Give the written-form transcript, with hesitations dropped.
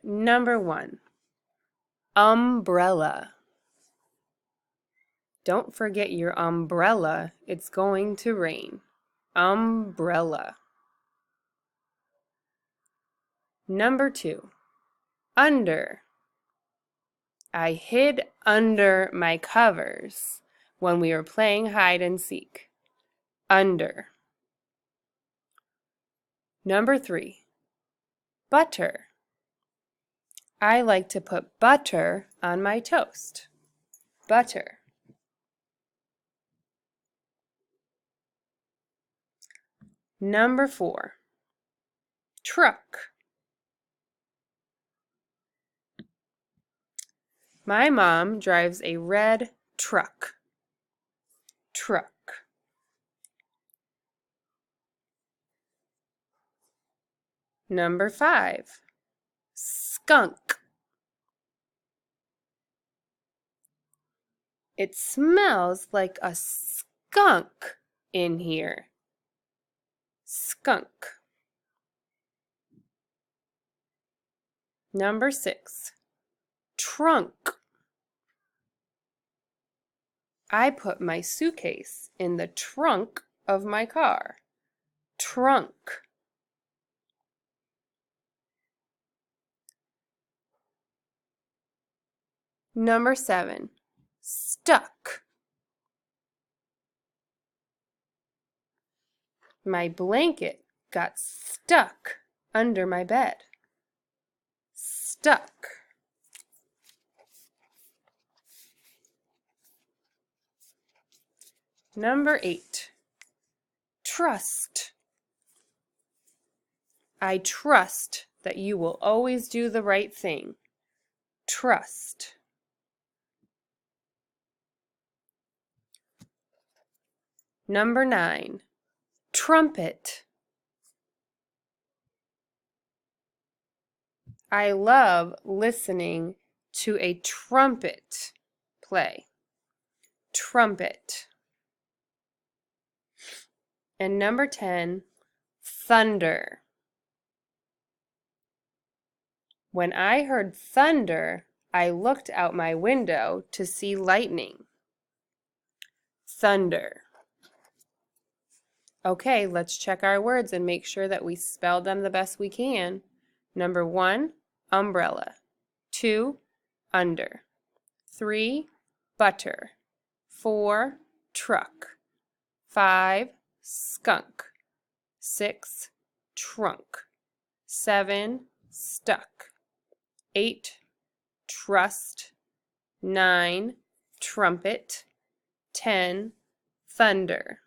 Number 1, umbrella. Don't forget your umbrella. It's going to rain. Umbrella. Number 2, under. I hid under my covers when we were playing hide and seek. Under. Number 3, butter. I like to put butter on my toast. Butter. Number 4, truck. My mom drives a red truck. Truck. Number 5, skunk. It smells like a skunk in here. Skunk. Number 6, trunk. I put my suitcase in the trunk of my car. Trunk. Number 7, stuck. My blanket got stuck under my bed. Stuck. Number 8, trust. I trust that you will always do the right thing. Trust. Number 9, trumpet. I love listening to a trumpet play. Trumpet. And number 10, thunder. When I heard thunder, I looked out my window to see lightning. Thunder. Okay, let's check our words and make sure that we spell them the best we can. Number 1, umbrella. 2, under. 3, butter. 4, truck. 5, skunk. 6, trunk. 7, stuck. 8, trust. 9, trumpet. 10, thunder.